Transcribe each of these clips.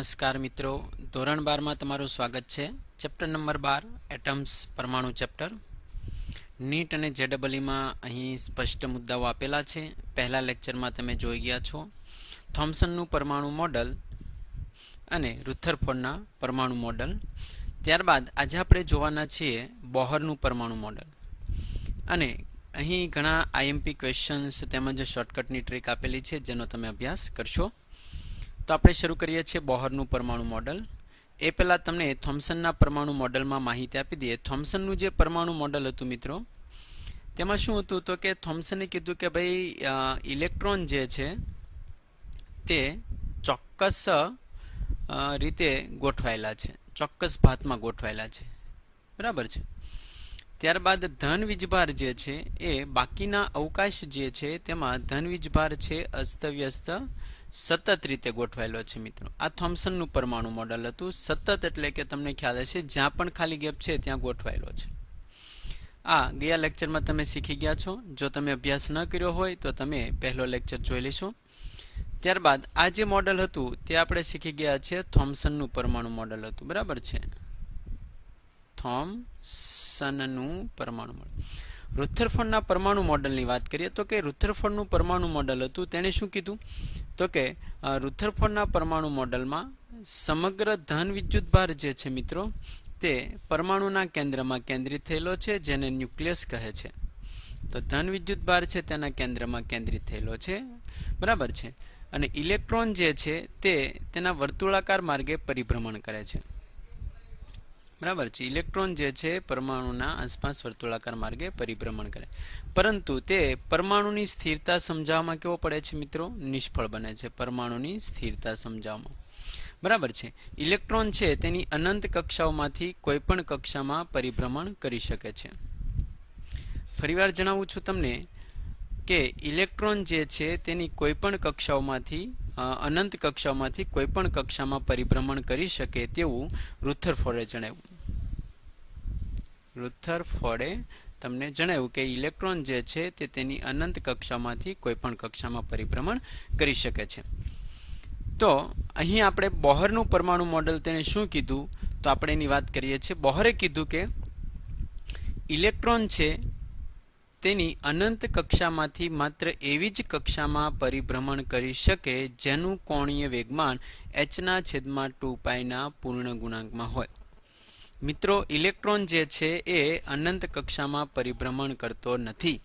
નમસ્કાર મિત્રો, ધોરણ 12 માં તમારું સ્વાગત છે. ચેપ્ટર નંબર 12 એટમ્સ પરમાણુ ચેપ્ટર. નીટ અને જેડબલઈ માં અહીં સ્પષ્ટ મુદ્દાઓ આપેલા છે. પહેલા લેક્ચરમાં તમે જોઈ ગયા છો થોમ્સનનું પરમાણુ મોડલ અને રુથરફોર્ડના પરમાણુ મોડલ. ત્યારબાદ આજે આપણે જોવાના છીએ બોહરનું પરમાણુ મોડલ. અને અહીં ઘણા આઈએમપી ક્વેશ્ચન્સ તેમજ શોર્ટકટની ટ્રીક આપેલી છે જેનો તમે અભ્યાસ કરશો. તો આપણે શરૂ કરીએ છીએ બોહરનું પરમાણુ મોડલ. એ પહેલાં તમને થોમ્સનના પરમાણુ મોડલમાં માહિતી આપી દઈએ. થોમ્સનનું જે પરમાણુ મોડલ હતું મિત્રો, તેમાં શું હતું તો કે થોમ્સને કીધું કે ભાઈ ઇલેક્ટ્રોન જે છે તે ચોક્કસ રીતે ગોઠવાયેલા છે, ચોક્કસ ભાતમાં ગોઠવાયેલા છે, બરાબર છે. ત્યારબાદ ધન વીજભાર જે છે એ બાકીના અવકાશ જે છે તેમાં ધન વીજભાર છે અસ્તવ્યસ્ત સતત રીતે ગોઠવાયેલો છે મિત્રો. આ થોમ્સનનું પરમાણુ મોડલ હતું. સતત એટલે કે તમને ખ્યાલ હશે જ્યાં પણ ખાલી ગેપ છે ત્યાં ગોઠવાયેલો છે. આ ગયા લેક્ચરમાં તમે શીખી ગયા છો. જો તમે અભ્યાસ ન કર્યો હોય તો તમે પહેલો લેક્ચર જોઈ લેશો. ત્યારબાદ આ જે મોડલ હતું તે આપણે શીખી ગયા છે થોમ્સનનું પરમાણુ મોડલ હતું, બરાબર છે. થોમ્સનનું પરમાણુ મોડલ. રુથરફોર્ડના પરમાણુ મોડલની વાત કરીએ તો કે રુથરફોર્ડનું પરમાણુ મોડલ હતું તેણે શું કીધું તો કે રુથરફોર્ડના પરમાણુ મોડલમાં સમગ્ર ધન વિદ્યુતભાર જે છે મિત્રો તે પરમાણુના કેન્દ્રમાં કેન્દ્રિત થયેલો છે, જેને ન્યુક્લિયસ કહે છે. તો ધન વિદ્યુતભાર છે તેના કેન્દ્રમાં કેન્દ્રિત થયેલો છે, બરાબર છે. અને ઇલેક્ટ્રોન જે છે તે તેના વર્તુળાકાર માર્ગે પરિભ્રમણ કરે છે, બરાબર છે. ઇલેક્ટ્રોન જે છે પરમાણુના આસપાસ વર્તુળાકાર માર્ગે પરિભ્રમણ કરે, પરંતુ તે પરમાણુની સ્થિરતા સમજાવવામાં કેવો પડે છે મિત્રો? નિષ્ફળ બને છે પરમાણુની સ્થિરતા સમજાવવામાં, બરાબર છે. ઇલેક્ટ્રોન છે તેની અનંત કક્ષાઓમાંથી કોઈ પણ કક્ષામાં પરિભ્રમણ કરી શકે છે. ફરીવાર જણાવું છું તમને કે ઇલેક્ટ્રોન જે છે તેની કોઈ પણ કક્ષાઓમાંથી અનંત કક્ષાઓમાંથી કોઈ પણ કક્ષામાં પરિભ્રમણ કરી શકે તેવું રુથરફોર્ડે જણાવ્યું. રુથરફોર્ડે તમને જણાવ્યું કે ઇલેક્ટ્રોન જે છે તે તેની અનંત કક્ષામાંથી કોઈ પણ કક્ષામાં પરિભ્રમણ કરી શકે છે. તો અહીં આપણે બોહરનું પરમાણુ મોડલ તેને શું કીધું તો આપણે એની વાત કરીએ છીએ. બોહરે કીધું કે ઇલેક્ટ્રોન છે તેની અનંત કક્ષામાંથી માત્ર એવી જ કક્ષામાં પરિભ્રમણ કરી શકે જેનું કોણીય વેગમાન h/2πના પૂર્ણ ગુણાંકમાં હોય. મિત્રો, ઇલેક્ટ્રોન જે છે એ અનંત કક્ષામાં પરિભ્રમણ કરતો નથી.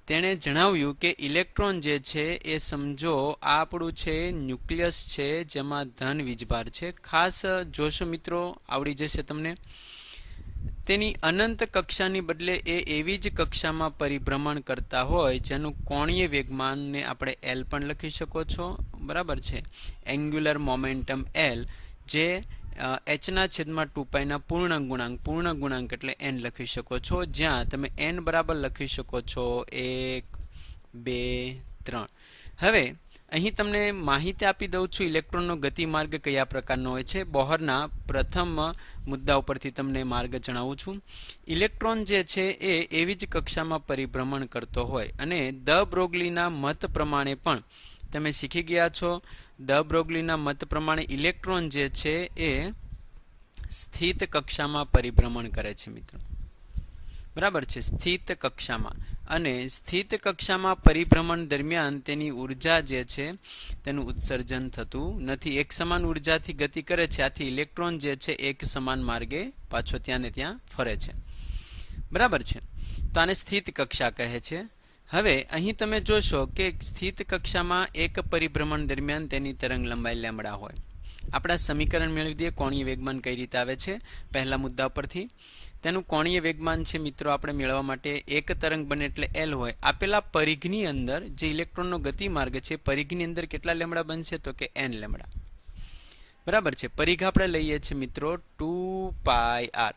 તેણે જણાવ્યું કે ઇલેક્ટ્રોન જે છે એ સમજો આપણું છે ન્યુક્લિયસ છે જેમાં ધન વીજભાર છે. ખાસ જોશો મિત્રો, આવડી જશે તમને. તેની અનંત કક્ષાની બદલે એ એવી જ કક્ષામાં પરિભ્રમણ કરતા હોય જેનું કોણીય વેગમાનને આપણે L પણ લખી શકો છો, બરાબર છે. એન્ગ્યુલર મોમેન્ટમ L જે h/2πના પૂર્ણ ગુણાંક એટલે n લખી શકો છો, જ્યાં તમે n બરાબર લખી શકો છો 1, 2, 3. હવે અહીં તમને માહિતી આપી દઉં છું ઇલેક્ટ્રોનનો ગતિમાર્ગ કયા પ્રકારનો હોય છે. બોહરના પ્રથમ મુદ્દા ઉપરથી તમને માર્ગ જણાવું છું. ઇલેક્ટ્રોન જે છે એ એવી જ કક્ષામાં પરિભ્રમણ કરતો હોય અને દ બ્રોગલીના મત પ્રમાણે પણ તમે શીખી ગયા છો. દ બ્રોગલીના મત પ્રમાણે ઇલેક્ટ્રોન જે છે એ સ્થિત કક્ષામાં પરિભ્રમણ કરે છે મિત્રો, બરાબર છે. સ્થિત કક્ષામાં. અને સ્થિત કક્ષામાં પરિભ્રમણ દરમિયાન તેની ઉર્જા જે છે તેનું ઉત્સર્જન થતું નથી. એક સમાન ઉર્જાથી ગતિ કરે છે, આથી ઇલેક્ટ્રોન જે છે એક સમાન માર્ગે પાછો ત્યાં ને ત્યાં ફરે છે, બરાબર છે. તો આને સ્થિત કક્ષા કહે છે. હવે અહીં તમે જોશો કે સ્થિત કક્ષામાં એક પરિભ્રમણ દરમિયાન તેની તરંગ લંબાઈ લેમ્બડા હોય. આપણા સમીકરણ મેળવી દઈએ કોણીય વેગમાન કઈ રીતે આવે છે પહેલા મુદ્દા પરથી. તેનું કોણીય વેગમાન છે મિત્રો આપણે મેળવવા માટે એક તરંગ બને એટલે L હોય. આપેલા પરિઘની અંદર જે ઇલેક્ટ્રોનનો ગતિમાર્ગ છે પરિઘની અંદર કેટલા લેમ્બડા બનશે તો કે n લેમ્બડા, બરાબર છે. પરિઘ આપણે લઈએ છીએ મિત્રો 2πr.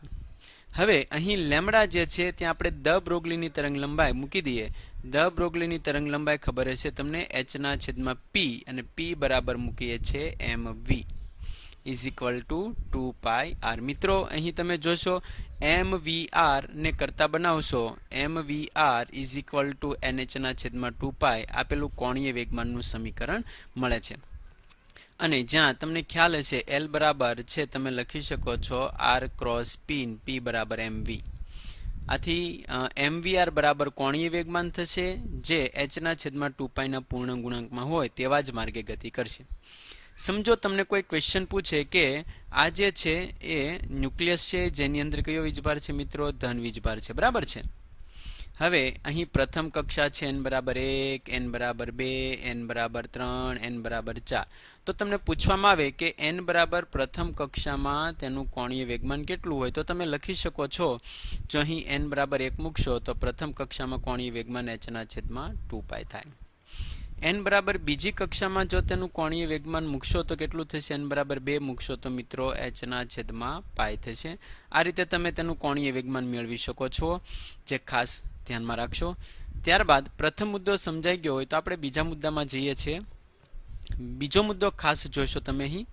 હવે અહીં લેમ્બડા જે છે ત્યાં આપણે દ બ્રોગલીની તરંગ લંબાઈ મૂકી દઈએ. દ બ્રોગલીની તરંગ લંબાઈ ખબર હશે તમને h/p અને p બરાબર મૂકીએ છીએ mv = 2πr. મિત્રો અહીં તમે જોશો mvr ને કરતા બનાવશો mvr = nh/2π આપેલું કોણીય વેગમાનનું સમીકરણ મળે છે. અને જ્યાં તમને ખ્યાલ હશે એલ બરાબર છે તમે લખી શકો છો આર ક્રોસ પી પી બરાબર એમવી. આથી એમવીઆર બરાબર કોણીય વેગમાન થશે જે એચના છેદમાં 2πના પૂર્ણ ગુણાંકમાં હોય તેવા જ માર્ગે ગતિ કરશે. સમજો તમને કોઈ ક્વેશ્ચન પૂછે કે આ જે છે એ ન્યુક્લિયસ છે જેની અંદર કયો વીજભાર છે મિત્રો? ધન વીજભાર છે. બરાબર છે. હવે અહીં પ્રથમ કક્ષા છે n બરાબર 1, n બરાબર 2, n બરાબર 3, n બરાબર 4. તો તમને પૂછવામાં આવે કે n બરાબર પ્રથમ કક્ષામાં તેનું કોણીય વેગમાન કેટલું હોય તો તમે લખી શકો છો જો અહીં n બરાબર 1 મૂકશો તો પ્રથમ કક્ષામાં કોણીય વેગમાન hના છેદમાં 2π થાય. n બરાબર બીજી કક્ષામાં જો તેનું કોણીય વેગમાન મૂકશો તો કેટલું થશે? n બરાબર 2 મૂકશો તો મિત્રો hના છેદમાં π થશે. આ રીતે તમે તેનું કોણીય વેગમાન મેળવી શકો છો, જે ખાસ ધ્યાનમાં રાખશો. ત્યારબાદ પ્રથમ મુદ્દો સમજાઈ ગયો હોય તો આપણે બીજા મુદ્દામાં જઈએ છીએ. બીજો મુદ્દો ખાસ જોશો તમે અહીં.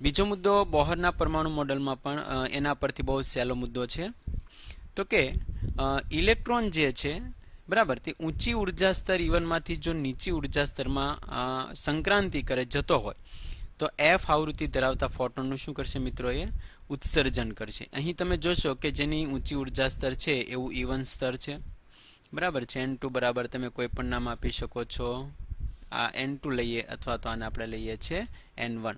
બીજો મુદ્દો બોહરના પરમાણુ મોડેલમાં પણ એના પરથી બહુ સહેલો મુદ્દો છે. તો કે ઇલેક્ટ્રોન જે છે બરાબર તે ઊંચી ઉર્જા સ્તર E1 માંથી જો નીચી ઉર્જા સ્તરમાં સંક્રાંતિ કરે જતો હોય તો F આવૃત્તિ ધરાવતા ફોટોનનું શું કરશે મિત્રો? એ ઉત્સર્જન કરશે. અહીં તમે જોશો કે જેની ઊંચી ઉર્જા સ્તર છે એવું E1 સ્તર છે. બરાબર છે. N2 બરાબર તમે કોઈ પણ નામ આપી શકો છો. આ N2 લઈએ અથવા તો આને આપણે લઈએ છીએ N1.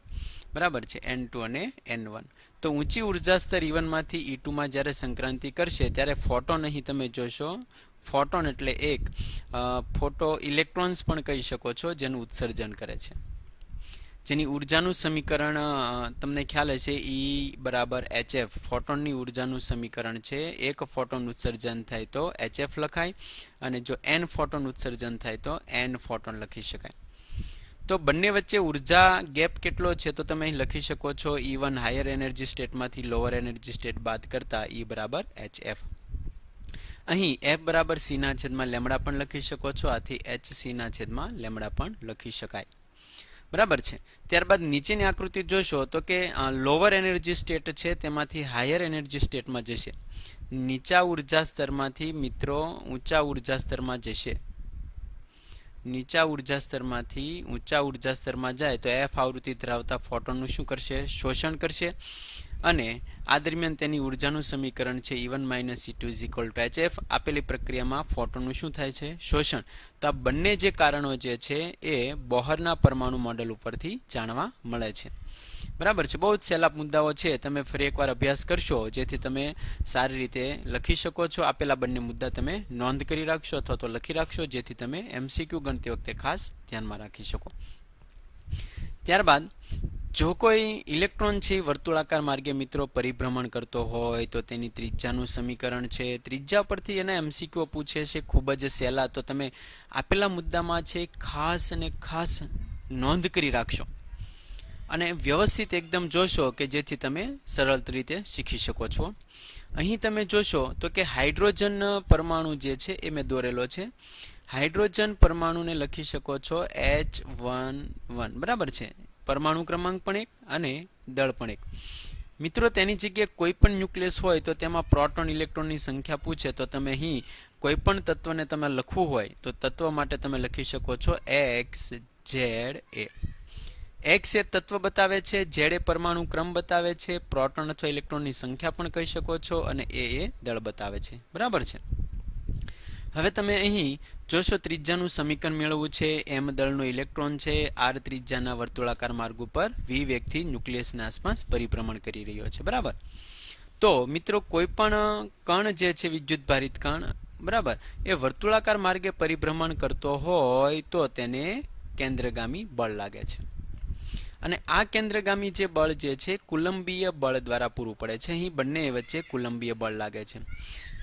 બરાબર છે. N2 અને N1. તો ઊંચી ઉર્જા સ્તર E1 માંથી E2 માં જ્યારે સંક્રાંતિ કરશે ત્યારે ફોટોન અહીં તમે જોશો. ફોટોન એટલે એક ફોટો ઇલેક્ટ્રોન્સ પણ કહી શકો છો જેનું ઉત્સર્જન કરે છે, જેની ઉર્જાનું સમીકરણ તમને ખ્યાલ હશે E બરાબર HF. ફોટોનની ઉર્જાનું સમીકરણ છે. એક ફોટોન ઉત્સર્જન થાય તો HF લખાય અને જો n ફોટોન ઉત્સર્જન થાય તો n ફોટોન લખી શકાય. તો બંને વચ્ચે ઉર્જા ગેપ કેટલો છે તો તમે અહીં લખી શકો છો E1 હાયર એનર્જી સ્ટેટમાંથી લોઅર એનર્જી સ્ટેટ બાદ કરતા E બરાબર HF. અહીં F બરાબર C ના છેદમાં લેમડા પણ લખી શકો છો. આથી HC ના છેદમાં લેમડા પણ લખી શકાય. બરાબર છે. ત્યારબાદ નીચેની આકૃતિ જોશો તો કે લોઅર એનર્જી સ્ટેટ છે તેમાંથી હાયર એનર્જી સ્ટેટમાં જશે. નીચા ઉર્જા સ્તરમાંથી મિત્રો ઊંચા ઉર્જા સ્તરમાં જશે. નીચા ઉર્જા સ્તરમાંથી ઊંચા ઉર્જા સ્તરમાં જાય તો F આવૃત્તિ ધરાવતા ફોટોનનું શું કરશે? શોષણ કરશે. અને આ દરમિયાન તેની ઉર્જાનું સમીકરણ છે E1 E2 HF. આપેલી પ્રક્રિયામાં ફોટોનનું શું થાય છે? શોષણ. તો આ બંને જે કારણો જે છે એ બોહરના પરમાણુ મોડેલ ઉપરથી જાણવા મળે છે. બરાબર છે. બહુ જ સહેલા મુદ્દાઓ છે. તમે ફરી એકવાર અભ્યાસ કરશો જેથી તમે સારી રીતે લખી શકો છો. આપેલા બંને મુદ્દા તમે નોંધ કરી રાખશો અથવા તો લખી રાખશો જેથી તમે MCQ ગણતી વખતે ખાસ ધ્યાનમાં રાખી શકો. ત્યારબાદ જો કોઈ ઇલેક્ટ્રોન છે વર્તુળાકાર માર્ગે મિત્રો પરિભ્રમણ કરતો હોય તો તેની ત્રિજ્યાનું સમીકરણ છે. ત્રિજ્યા પરથી એના MCQ પૂછે છે ખૂબ જ સહેલા. તો તમે આપેલા મુદ્દામાં છે ખાસ અને ખાસ નોંધ કરી રાખશો અને વ્યવસ્થિત એકદમ જોશો કે જેથી તમે સરળ રીતે શીખી શકો છો. અહીં તમે જોશો તો કે હાઇડ્રોજન પરમાણુ જે છે એ મેં દોરેલો છે. હાઇડ્રોજન પરમાણુને લખી શકો છો H11. બરાબર છે. પરમાણુ ક્રમાંક પણ 1 અને દળ પણ 1. મિત્રો તેની જગ્યાએ કોઈ પણ ન્યુક્લિયસ હોય તો તેમાં પ્રોટોન ઇલેક્ટ્રોનની સંખ્યા પૂછે તો તમે અહીં કોઈ પણ તત્વને તમે લખવું હોય તો તત્વ માટે તમે લખી શકો છો XZA. X એ તત્વ બતાવે છે, Z એ પરમાણુ ક્રમ બતાવે છે, પ્રોટોન અથવા ઇલેક્ટ્રોનની સંખ્યા પણ કહી શકો છો અને A એ દળ બતાવે છે. બરાબર છે. હવે તમે અહીં જોશો ત્રિજ્યાનું સમીકરણ મેળવવું છે. M દળનો ઇલેક્ટ્રોન છે. R ત્રિજ્યાના વર્તુળાકાર માર્ગ ઉપર V વેગથી ન્યુક્લિયસની આસપાસ પરિભ્રમણ કરી રહ્યો છે. બરાબર. તો મિત્રો કોઈ પણ કણ જે છે વિદ્યુતભારિત કણ બરાબર એ વર્તુળાકાર માર્ગે પરિભ્રમણ કરતો હોય તો તેને કેન્દ્રગામી બળ લાગે છે. અને આ કેન્દ્રગામી જે બળ જે છે કુલંબીય બળ દ્વારા પૂરું પડે છે. અહીં બંને વચ્ચે કુલંબીય બળ લાગે છે.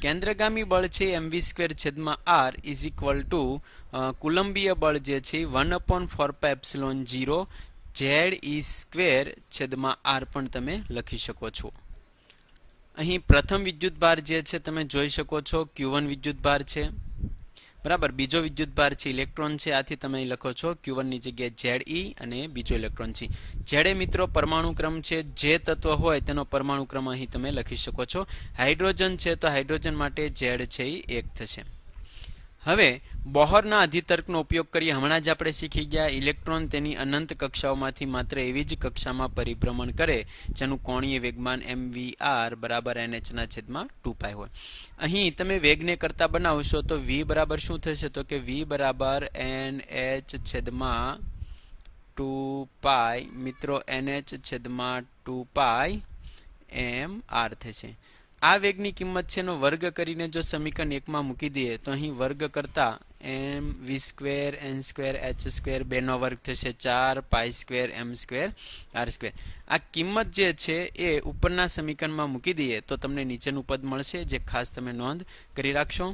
કેન્દ્રગામી બળ છે mv²/r ઇઝ ઇક્વલ ટુ કુલંબીય બળ જે છે 1/4πε0 Ze²/r પણ તમે લખી શકો છો. અહીં પ્રથમ વિદ્યુતભાર જે છે તમે જોઈ શકો છો Q1 વિદ્યુતભાર છે. બરાબર. બીજો વિદ્યુતભાર છે ઇલેક્ટ્રોન છે. આથી તમે અહીં લખો છો Q1 ની જગ્યાએ Ze અને બીજો ઇલેક્ટ્રોન છે. Ze મિત્રો પરમાણુ ક્રમ છે. જે તત્વ હોય તેનો પરમાણુ ક્રમ અહીં તમે લખી શકો છો. હાઇડ્રોજન છે તો હાઇડ્રોજન માટે Z છે એ 1 થશે. હવે બોહરના અધિતર્કનો ઉપયોગ કરી હમણાં જ આપણે શીખી ગયા ઇલેક્ટ્રોન તેની અનંત કક્ષાઓમાંથી માત્ર એવી જ કક્ષામાં પરિભ્રમણ કરે જેનું કોણીય વેગમાન mvr બરાબર nh ના છેદમાં 2π હોય. અહીં તમે વેગને કરતા બનાવશો તો v બરાબર શું થશે તો કે v બરાબર nh છેદમાં 2π મિત્રો nh છેદમાં 2π mr થશે. આ વેગની કિંમત છે એનો વર્ગ કરીને જો સમીકરણ 1 માં મૂકી દઈએ તો અહીં વર્ગ કરતા m v square n square h square બેનો વર્ગ થશે 4 pi square m square r square. આ કિંમત જે છે એ ઉપરના સમીકરણમાં મૂકી દઈએ તો તમને નીચેનું પદ મળશે જે ખાસ તમે નોંધ કરી રાખશો.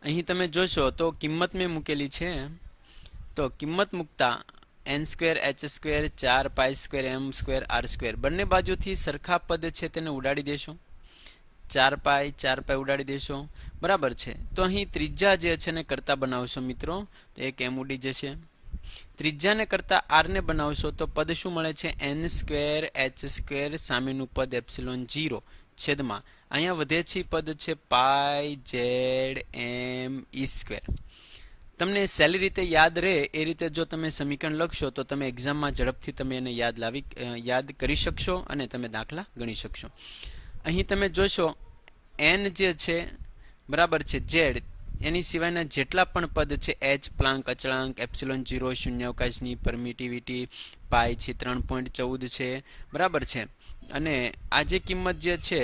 અહીં તમે જોશો તો કિંમત મેં મૂકેલી છે તો કિંમત મૂકતા n square h square 4 pi square m square r square બંને બાજુથી સરખા પદ છે તેને ઉડાડી દેશો. 4 પાઈ ઉડાડી દેશો બરાબર છે. તો અહીં ત્રિજ્યા જે છે ને કરતા બનાવશો મિત્રો તો એક m ઉડી જશે. ત્રિજ્યાને કરતા r ને બનાવશો તો પદ શું મળે છે n સ્ક્વેર h સ્ક્વેર સામેનું પદ એપ્સિલોન 0 છેદમાં અહીંયા વધે છે પદ છે પાઈ z m e સ્ક્વેર. તમને સહેલી રીતે યાદ રહે એ રીતે જો તમે સમીકરણ લખશો તો તમે એક્ઝામમાં ઝડપથી તમે એને યાદ કરી શકશો અને તમે દાખલા ગણી શકશો. અહીં તમે જોશો n જે છે બરાબર છે z એની સિવાયના જેટલા પણ પદ છે h પ્લાન્ક અચળાંક એપ્સિલોન 0 શૂન્યાવકાશની પરમિટિવિટી પાઈ છે 3.14 છે બરાબર છે અને આ જે કિંમત જે છે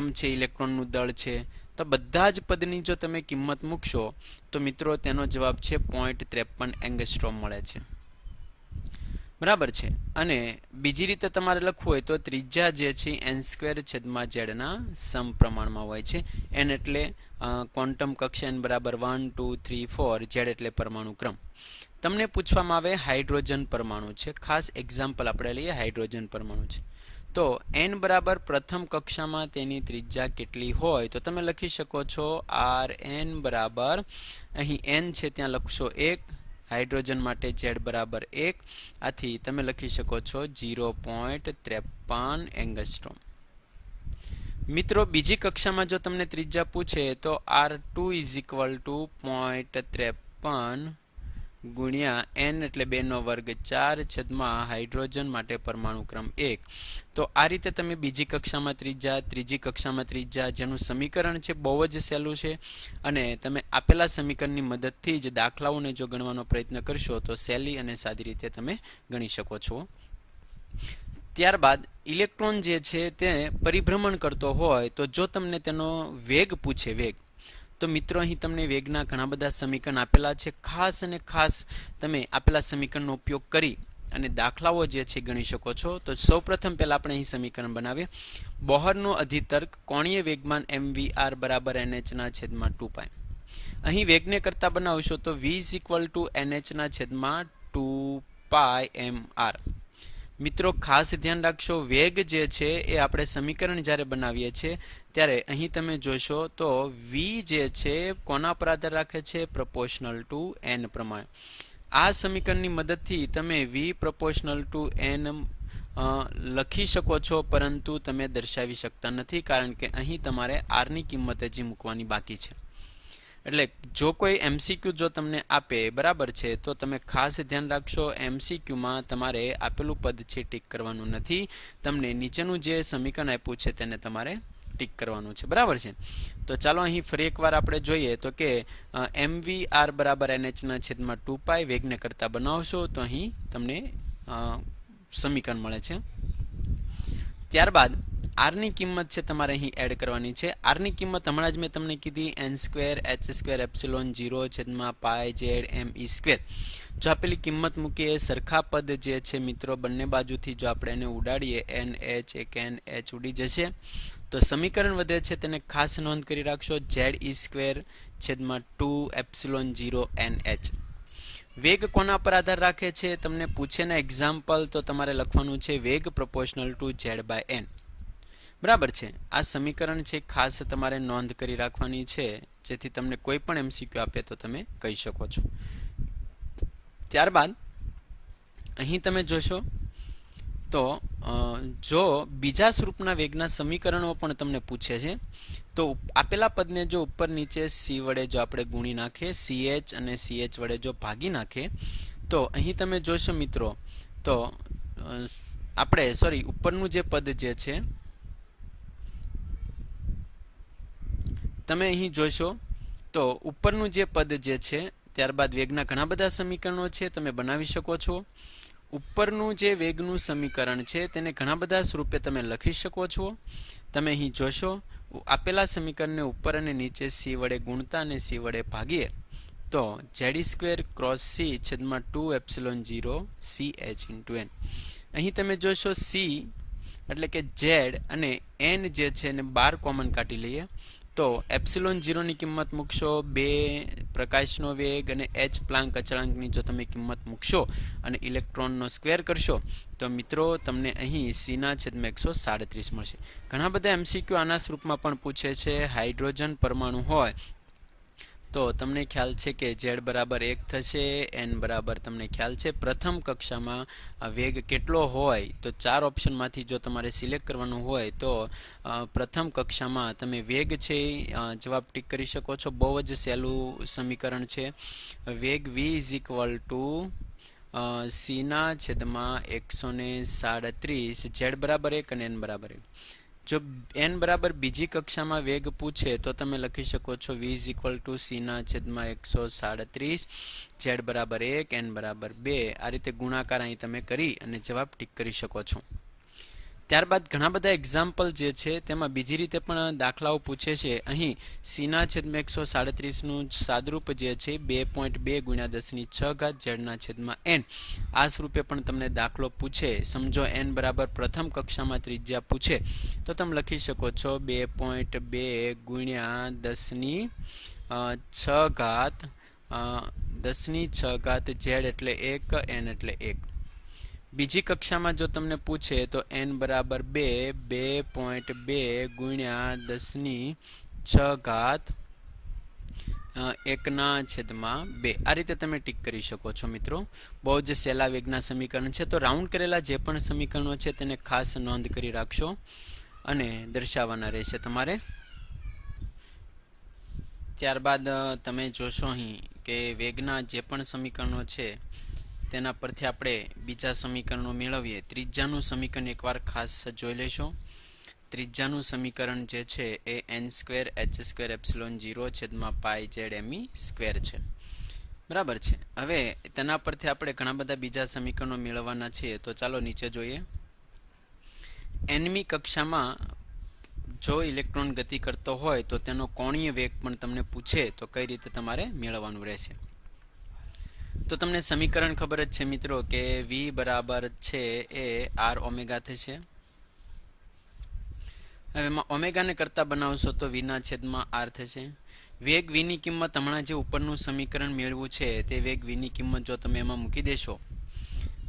m છે ઇલેક્ટ્રોનનું દળ છે તો બધા જ પદની જો તમે કિંમત મૂકશો તો મિત્રો તેનો જવાબ છે 0.53 એંગસ્ટ્રોમ મળે છે બરાબર છે. અને બીજી રીતે તમારે લખવું હોય તો ત્રિજ્યા જે છે n સ્ક્વેર છેદમાં z ના સમપ્રમાણમાં હોય છે. n એટલે ક્વોન્ટમ કક્ષા n બરાબર 1 2 3 4 z એટલે પરમાણુ ક્રમ. તમને પૂછવામાં આવે હાઇડ્રોજન પરમાણુ છે ખાસ એક્ઝામ્પલ આપણે લઈએ હાઇડ્રોજન પરમાણુ છે તો n બરાબર પ્રથમ કક્ષામાં તેની ત્રિજ્યા કેટલી હોય તો તમે લખી શકો છો rn બરાબર અહીં n છે ત્યાં લખશો 1 હાઇડ્રોજન માટે z બરાબર 1 આથી તમે લખી શકો છો 0.53 એંગસ્ટ્રોમ. મિત્રો બીજી કક્ષામાં જો તમને ત્રિજ્યા પૂછે તો r2 = 0.53 ગુણ્યા n એટલે 2 નો વર્ગ 4 છેદમાં હાઇડ્રોજન માટે પરમાણુ ક્રમ 1. તો આ રીતે તમે બીજી કક્ષામાં ત્રિજ્યા ત્રીજી કક્ષામાં ત્રિજ્યા જેનું સમીકરણ છે બહુ જ સહેલું છે અને તમે આપેલા સમીકરણની મદદથી જ દાખલાઓને જો ગણવાનો પ્રયત્ન કરશો તો સહેલી અને સાદી રીતે તમે ગણી શકો છો. ત્યારબાદ ઇલેક્ટ્રોન જે છે તે પરિભ્રમણ કરતો હોય તો જો તમને તેનો વેગ પૂછે વેગ તો મિત્રો અહીં તમને વેગના ઘણા બધા સમીકરણ આપેલા છે. ખાસ અને ખાસ તમે આપેલા સમીકરણનો ઉપયોગ કરી અને દાખલાઓ જે છે ગણી શકો છો. તો સૌપ્રથમ પહેલા આપણે અહીં સમીકરણ બનાવીએ. બોહરનો અધિતર્ક કોણીય વેગમાન mvr બરાબર nh ના છેદમાં 2π. અહીં વેગને કરતા બનાવશો તો v = nh ના છેદમાં 2π mr. મિત્રો ખાસ ધ્યાન રાખશો વેગ જે છે એ આપણે સમીકરણ જ્યારે બનાવીએ છીએ ત્યારે અહીં તમે જોશો તો v જે છે કોના પર આધાર રાખે છે proportional to n પ્રમાણે. આ સમીકરણની મદદથી તમે v proportional to n લખી શકો છો પરંતુ તમે દર્શાવી શકતા નથી કારણ કે અહીં તમારે r ની કિંમત હજી મૂકવાની બાકી છે. એટલે જો કોઈ MCQ જો તમને આપે બરાબર છે તો તમે ખાસ ધ્યાન રાખશો MCQમાં તમારે આપેલું પદ છે ટીક કરવાનું નથી. તમને નીચેનું જે સમીકરણ આપ્યું છે તેને તમારે ટીક કરવાનું છે બરાબર છે. તો ચાલો અહીં ફરી એકવાર આપણે જોઈએ તો કે mvr બરાબર nh ના છેદમાં 2π વેગને કરતા બનાવશો તો અહીં તમને સમીકરણ મળે છે. ત્યારબાદ r ની કિંમત છે તમારે અહીં એડ કરવાની છે. r ની કિંમત હમણાં જ મેં તમને કીધી n square h square epsilon 0 છેદમાં પાઈ z m e સ્ક્વેર. જો આપેલી કિંમત મૂકીએ સરખા પદ જે છે મિત્રો બંને બાજુથી જો આપણે એને ઉડાડીએ n h એક n h ઉડી જશે તો સમીકરણ વધે છે તેને ખાસ નોંધ કરી રાખશો z e સ્ક્વેર છેદમાં 2 એપ્સિલોન 0 n h. વેગ કોના પર આધાર રાખે છે તમને પૂછે ને એક્ઝામ્પલ તો તમારે લખવાનું છે વેગ proportional to z/n. બરાબર છે. આ સમીકરણ છે ખાસ તમારે નોંધ કરી રાખવાની છે જેથી તમને કોઈ પણ MCQ આપે તો તમે કહી શકો છો. ત્યારબાદ અહીં તમે જોશો તો જો બીજા સ્વરૂપના વેગના સમીકરણો પણ તમને પૂછે છે તો આપેલા પદને જો ઉપર નીચે સી વડે જો આપણે ગુણી નાખીએ, CH અને CH વડે જો ભાગી નાખીએ તો અહીં તમે જોશો મિત્રો તો આપણે ઉપરનું જે પદ જે છે તમે અહીં જોશો તો ઉપરનું જે પદ જે છે ત્યારબાદ વેગના ઘણા બધા સમીકરણો છે તમે બનાવી શકો છો. ઉપરનું જે વેગનું સમીકરણ છે તેને ઘણા બધા સ્વરૂપે તમે લખી શકો છો. તમે અહીં જોશો આપેલા સમીકરણને ઉપર અને નીચે સી વડે ગુણતા અને સી વડે ભાગીએ તો z² ક્રોસ c છેદમાં 2 ε0 CH ઇન્ટુ n. અહીં તમે જોશો સી એટલે કે z અને n જે છે એને 12 કોમન કાઢી લઈએ તો ε0 ની કિંમત મૂકશો 2 પ્રકાશનો વેગ અને h પ્લાન્ક અચળાંકની જો તમે કિંમત મૂકશો અને ઇલેક્ટ્રોનનો સ્ક્વેર કરશો તો મિત્રો તમને અહીં c ના છેદમાં 137 મળશે. ઘણા બધા MCQ આના સ્વરૂપમાં પણ પૂછે છે. હાઇડ્રોજન પરમાણુ હોય તો તમને ખ્યાલ છે કે z બરાબર 1 થશે, n બરાબર તમને ખ્યાલ છે પ્રથમ કક્ષામાં વેગ કેટલો હોય તો 4 ઓપ્શનમાંથી જો તમારે સિલેક્ટ કરવાનું હોય તો પ્રથમ કક્ષામાં તમે વેગ છે જવાબ ટીક કરી શકો છો. બહુ જ સહેલું સમીકરણ છે. વેગ v c ના છેદમાં 137 z બરાબર 1 અને n બરાબર 1. જો n બરાબર બીજી કક્ષામાં વેગ પૂછે તો તમે લખી શકો છો v c ના છેદમાં 137 z બરાબર 1 n બરાબર 2. આ રીતે ગુણાકાર અહીં તમે કરી અને જવાબ ટીક કરી શકો છો. ત્યારબાદ ઘણા બધા એક્ઝામ્પલ જે છે તેમાં બીજી રીતે પણ દાખલાઓ પૂછે છે. અહીં c ના છેદમાં 137 નું સાદરૂપ જે છે 2.2 ગુણ્યા 10⁶ z ના છેદમાં n. આ સ્વરૂપે પણ તમને દાખલો પૂછે. સમજો n બરાબર પ્રથમ કક્ષામાં ત્રિજ્યા પૂછે તો તમે લખી શકો છો 2.2 ગુણ્યા 10⁶ 10⁶ z એટલે 1 n એટલે 1. બીજી કક્ષામાં જો તમને પૂછે તો n બરાબર 2.2 ગુણ્યા 10⁶ 1/2. આ રીતે તમે ટીક કરી શકો છો મિત્રો. બહુ જ સહેલા વેગના સમીકરણ છે. તો રાઉન્ડ કરેલા જે પણ સમીકરણો છે તેને ખાસ નોંધ કરી રાખશો અને દર્શાવવાના રહેશે તમારે. ત્યારબાદ તમે જોશો અહીં કે વેગના જે પણ સમીકરણો છે તેના પરથી આપણે બીજા સમીકરણો મેળવીએ. ત્રીજાનું સમીકરણ એકવાર ખાસ જોઈ લેશો. ત્રીજાનું સમીકરણ જે છે એ n² h² ε0 છેદમાં π z me² છે. બરાબર છે. હવે તેના પરથી આપણે ઘણા બધા બીજા સમીકરણો મેળવવાના છીએ. તો ચાલો નીચે જોઈએ. nમી કક્ષામાં જો ઇલેક્ટ્રોન ગતિ કરતો હોય તો તેનો કોણીય વેગ પણ તમને પૂછે તો કઈ રીતે તમારે મેળવવાનું રહેશે. તો તમને સમીકરણ ખબર જ છે મિત્રો કે v બરાબર છે એ r ઓમેગા થશે. હવે એમાં ઓમેગાને કરતા બનાવશો તો v ના છેદમાં r થશે. વેગ v ની કિંમત હમણાં જે ઉપરનું સમીકરણ મેળવું છે તે વેગ v ની કિંમત જો તમે એમાં મૂકી દેશો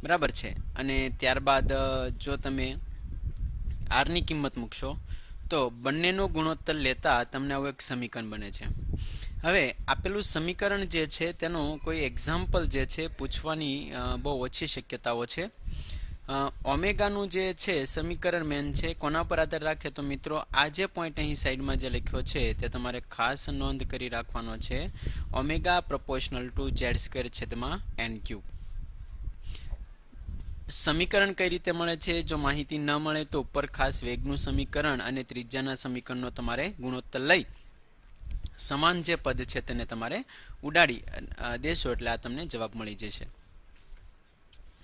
બરાબર છે અને ત્યારબાદ જો તમે r ની કિંમત મૂકશો તો બંનેનો ગુણોત્તર લેતા તમને આવું એક સમીકરણ બને છે. હવે આપેલું સમીકરણ જે છે તેનું કોઈ એક્ઝામ્પલ જે છે પૂછવાની બહુ ઓછી શક્યતાઓ છે. ઓમેગાનું જે છે સમીકરણ મેન છે કોના પર આધાર રાખે તો મિત્રો આ જે પોઈન્ટ અહીં સાઈડમાં જે લખ્યો છે તે તમારે ખાસ નોંધ કરી રાખવાનો છે. ઓમેગા પ્રોપોર્શનલ ટુ z² છેદમાં n³. સમીકરણ કઈ રીતે મળે છે? જો માહિતી ન મળે તો ઉપર ખાસ વેગનું સમીકરણ અને ત્રિજ્યાના સમીકરણનો તમારે ગુણોત્તર લઈ સમાન જે પદ છે તેને તમારે ઉડાડી દેશો એટલે આ તમને જવાબ મળી જશે.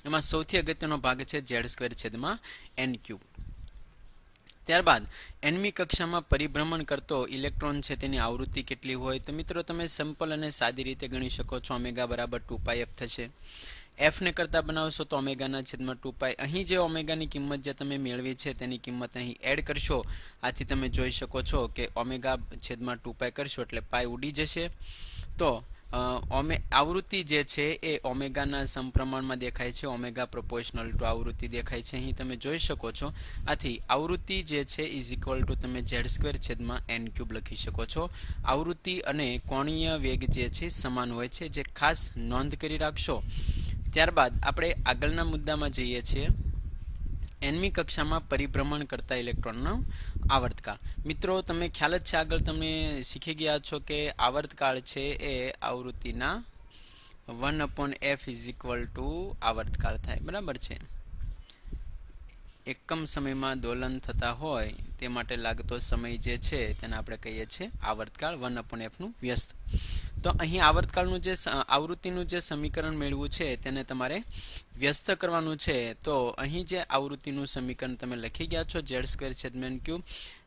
એમાં સૌથી અગત્યનો ભાગ છે z² છેદમાં n³. ત્યારબાદ nમી કક્ષામાં પરિભ્રમણ કરતો ઇલેક્ટ્રોન છે તેની આવૃત્તિ કેટલી હોય તો મિત્રો તમે સિમ્પલ અને સાદી રીતે ગણી શકો છો. ઓમેગા બરાબર 2πf થશે. f ને કરતા બનાવશો તો ઓમેગાના છેદમાં 2π. અહીં જે ઓમેગાની કિંમત જે તમે મેળવી છે તેની કિંમત અહીં એડ કરશો. આથી તમે જોઈ શકો છો કે ઓમેગા છેદમાં 2π કરશો એટલે પાઈ ઉડી જશે. તો આવૃત્તિ જે છે એ ઓમેગાના સમપ્રમાણમાં દેખાય છે. ઓમેગા પ્રોપોર્શનલ ટુ આવૃત્તિ દેખાય છે અહીં તમે જોઈ શકો છો. આથી આવૃત્તિ જે છે ઇઝ ઇક્વલ ટુ તમે z² છેદમાં n³ લખી શકો છો. આવૃત્તિ અને કોણીય વેગ જે છે સમાન હોય છે જે ખાસ નોંધ કરી રાખશો. ત્યારબાદ આપણે આગળના મુદ્દામાં જઈએ છીએ. nમી કક્ષામાં પરિભ્રમણ કરતા ઇલેક્ટ્રોનનો આવર્તકાળ. મિત્રો તમે ખ્યાલ જ છે આગળ તમે શીખી ગયા છો કે આવર્તકાળ છે એ આવૃત્તિના 1/f આવર્તકાળ થાય, બરાબર છે. એકમ સમયમાં દોલન થતા હોય તે માટે લાગતો સમય જે છે તેને આપણે કહીએ છીએ આવર્તકાળ, 1/f નું વ્યસ્ત. તો અહીં આવર્તકાળનું જે આવૃત્તિનું જે સમીકરણ મેળવ્યું છે તેને તમારે વ્યસ્ત કરવાનું છે. તો અહીં જે આવૃત્તિનું સમીકરણ તમે લખી ગયા છો z²/n³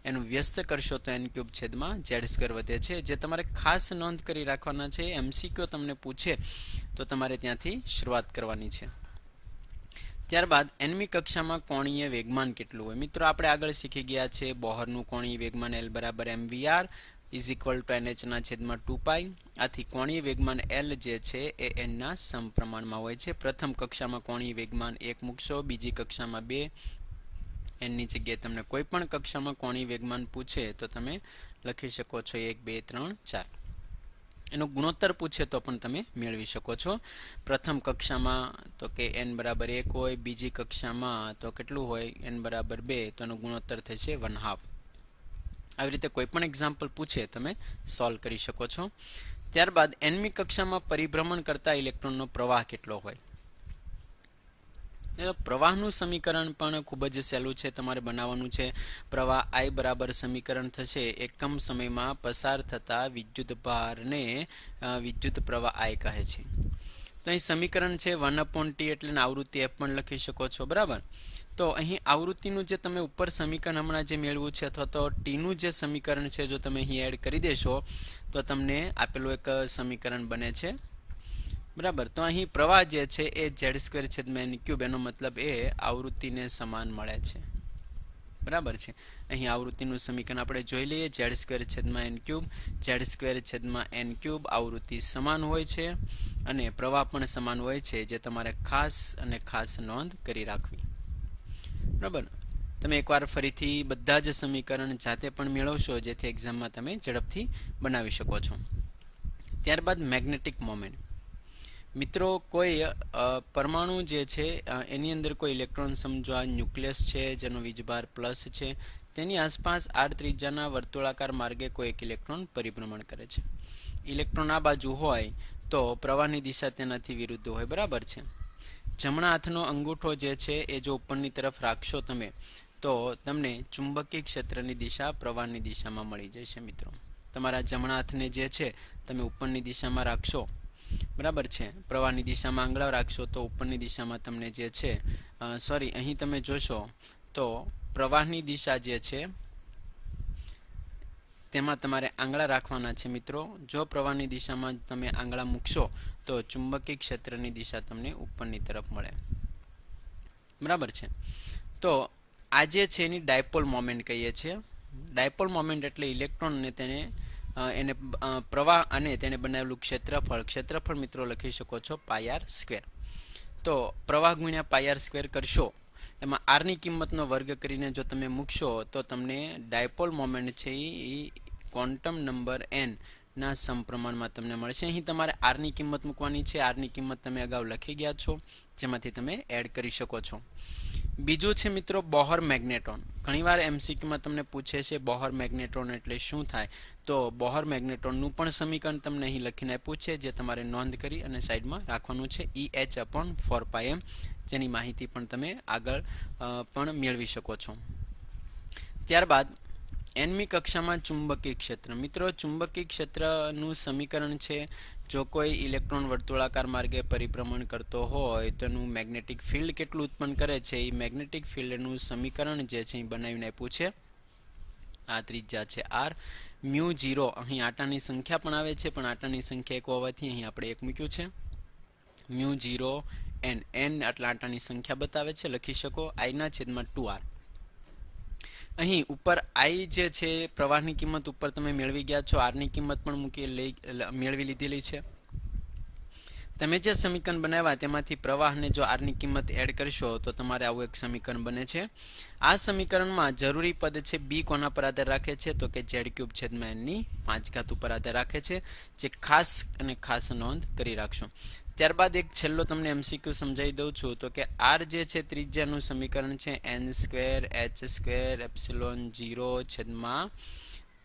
એનું વ્યસ્ત કરશો તો n³/z² વધે છે. જે તમારે ખાસ નોંધ કરી રાખવાના છે. MCQ તમને પૂછે તો તમારે ત્યાંથી શરૂઆત કરવાની છે. ત્યારબાદ nમી કક્ષામાં કોણીય વેગમાન કેટલું હોય. મિત્રો આપણે આગળ શીખી ગયા છે બોહરનું કોણીય વેગમાન L = mvr nh/2π. આથી કોણીય વેગમાન L જે છે એ n ના સમપ્રમાણમાં હોય છે. પ્રથમ કક્ષામાં કોણીય વેગમાન 1 મૂકશો, બીજી કક્ષામાં 2, n ની જગ્યાએ તમને કોઈ પણ કક્ષામાં કોણીય વેગમાન પૂછે તો તમે લખી શકો છો 1 2 3 4. એનો ગુણોત્તર પૂછે તો પણ તમે મેળવી શકો છો. પ્રથમ કક્ષામાં તો કે n = 1 હોય, બીજી કક્ષામાં તો કેટલું હોય n = 2, તો એનો ગુણોત્તર થશે 1/2. આવી રીતે કોઈ પણ એક્ઝામ્પલ પૂછે તમે સોલ્વ કરી શકો છો. ત્યારબાદ nમી કક્ષામાં પરિભ્રમણ કરતા ઇલેક્ટ્રોનનો પ્રવાહ કેટલો હોય. પ્રવાહનું સમીકરણ પણ ખૂબ જ સહેલું છે, તમારે બનાવવાનું છે. પ્રવાહ I બરાબર સમીકરણ થશે એકમ સમયમાં પસાર થતા વિદ્યુત ભારને વિદ્યુત પ્રવાહ I કહે છે. તો અહીં સમીકરણ છે 1/t એટલે આવૃત્તિ f પણ લખી શકો છો, બરાબર. તો અહીં આવૃત્તિનું જે તમે ઉપર સમીકરણ હમણાં જે મેળવ્યું છે અથવા તો ટીનું જે સમીકરણ છે જો તમે અહીં એડ કરી દેશો તો તમને આપેલું એક સમીકરણ બને છે, બરાબર. તો અહીં પ્રવાહ જે છે એ z²/n³ એનો મતલબ એ આવૃત્તિને સમાન મળે છે, બરાબર છે. અહીં આવૃત્તિનું સમીકરણ આપણે જોઈ લઈએ z²/n³, z²/n³ આવૃત્તિ સમાન હોય છે અને પ્રવાહ પણ સમાન હોય છે, જે તમારે ખાસ નોંધ કરી રાખવી, બરાબર. તમે એકવાર ફરીથી બધા જ સમીકરણ જાતે પણ મેળવશો જેથી એક્ઝામમાં તમે ઝડપથી બનાવી શકો છો. ત્યારબાદ મેગ્નેટિક મોમેન્ટ. મિત્રો કોઈ પરમાણુ જે છે એની અંદર કોઈ ઇલેક્ટ્રોન સમજો આ ન્યુક્લિયસ છે જેનો વીજભાર પ્લસ છે, તેની આસપાસ r ત્રિજ્યાના વર્તુળાકાર માર્ગે કોઈ એક ઇલેક્ટ્રોન પરિભ્રમણ કરે છે. ઇલેક્ટ્રોન આ બાજુ હોય તો પ્રવાહની દિશા તેનાથી વિરુદ્ધ હોય, બરાબર છે. જમણા હાથનો અંગૂઠો જે છે એ જો ઉપરની તરફ રાખશો તમે તો તમને ચુંબકીય ક્ષેત્રની દિશા પ્રવાહની દિશામાં મળી જશે. મિત્રો તમારા જમણા હાથને જે છે તમે ઉપરની દિશામાં રાખશો, બરાબર છે. પ્રવાહની દિશામાં આંગળા રાખશો તો ઉપરની દિશામાં તમને જે છે અહીં તમે જોશો તો પ્રવાહની દિશા જે છે તેમાં તમારે આંગળા રાખવાના છે. મિત્રો જો પ્રવાહની દિશામાં તમે આંગળા મૂકશો તો ચુંબકીય ક્ષેત્રની દિશા તમને ઉપરની તરફ મળે, બરાબર છે. તો આ જે છે એની ડાયપોલ મોમેન્ટ કહીએ છીએ. ડાયપોલ મોમેન્ટ એટલે ઇલેક્ટ્રોન અને એને પ્રવાહ અને તેને બનાવેલું ક્ષેત્રફળ મિત્રો લખી શકો છો πr². તો પ્રવાહ ગુણ્યા πr² કરશો, એમાં r ની કિંમતનો વર્ગ કરીને જો તમે મૂકશો તો તમને ડાયપોલ મોમેન્ટ છે એ ક્વોન્ટમ નંબર n ના સમપ્રમાણમાં તમને મળશે. અહીં તમારે r ની કિંમત મૂકવાની છે. r ની કિંમત તમે અગાઉ લખી ગયા છો, જેમાંથી તમે એડ કરી શકો છો. બીજું છે મિત્રો બોહર મેગ્નેટ્રોન. ઘણીવાર MCQમાં તમને પૂછે છે બોહર મેગ્નેટ્રોન એટલે શું થાય. તો બોહર મેગ્નેટ્રોનનું પણ સમીકરણ તમને અહીં લખીને આપ્યું છે, જે તમારે નોંધ કરી અને સાઈડમાં રાખવાનું છે EH/4πm, જેની માહિતી પણ તમે આગળ પણ મેળવી શકો છો. ત્યારબાદ nમી કક્ષામાં ચુંબકીય ક્ષેત્ર. મિત્રો ચુંબકીય ક્ષેત્રનું સમીકરણ છે જો કોઈ ઇલેક્ટ્રોન વર્તુળાકાર માર્ગે પરિભ્રમણ કરતો હોય તો એનું મેગ્નેટિક ફિલ્ડ કેટલું ઉત્પન્ન કરે છે, એ મેગ્નેટિક ફિલ્ડનું સમીકરણ જે છે એ બનાવીને આપ્યું છે. આ ત્રિજ્યા છે r, μ0 અહીં આટાની સંખ્યા પણ આવે છે, પણ આટાની સંખ્યા એક હોવાથી અહીં આપણે એક મૂક્યું છે. μ0 n એટલે આટાની સંખ્યા બતાવે છે, લખી શકો I/2r. અહીં ઉપર I જે છે પ્રવાહની કિંમત ઉપર તમે મેળવી ગયા છો, r ની કિંમત પણ મેળવી લીધેલી છે. તમે જે સમીકરણ બનાવ્યા તેમાંથી પ્રવાહને જો r ની કિંમત એડ કરશો તો તમારે આવું એક સમીકરણ બને છે. આ સમીકરણમાં જરૂરી પદ છે b કોના પર આધાર રાખે છે, તો કે z³/n ની 5 ઉપર આધાર રાખે છે, જે ખાસ નોંધ કરી રાખશો. ત્યારબાદ એક છેલ્લો તમને એમસીક્યુ સમજાવી દઉં છું તો કે આર જે છે ત્રિજ્યાનું સમીકરણ છે N square H square epsilon 0 છેદમાં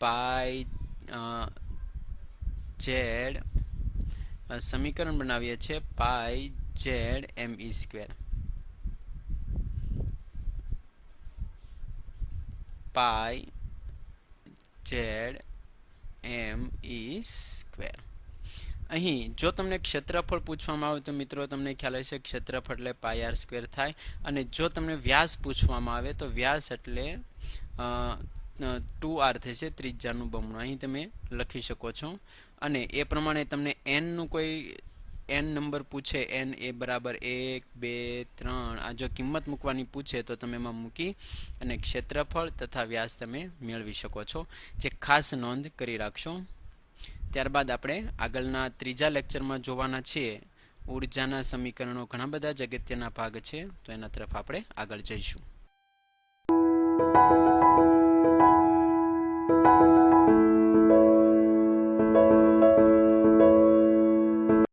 પાઈ ઝેડ સમીકરણ બનાવીએ છીએ pi Z M E square pi Z M E square. અહીં જો તમને ક્ષેત્રફળ પૂછવામાં આવે તો મિત્રો તમને ખ્યાલ હશે ક્ષેત્રફળ એટલે પાઈ આર સ્ક્વેર થાય, અને જો તમને વ્યાસ પૂછવામાં આવે તો વ્યાસ એટલે 2r થશે, ત્રિજ્યાનું બમણું. અહીં તમે લખી શકો છો. અને એ પ્રમાણે તમને એનનું કોઈ એન નંબર પૂછે, એન એ બરાબર 1 2 3 આ જો કિંમત મૂકવાની પૂછે તો તમે એમાં મૂકી અને ક્ષેત્રફળ તથા વ્યાસ તમે મેળવી શકો છો, જે ખાસ નોંધ કરી રાખશો. ત્યારબાદ આપણે આગળના ત્રીજા લેક્ચરમાં જોવાના છીએ ઉર્જાના સમીકરણો. ઘણા બધા જ અગત્યના ભાગ છે, તો એના તરફ આપણે આગળ જઈશું.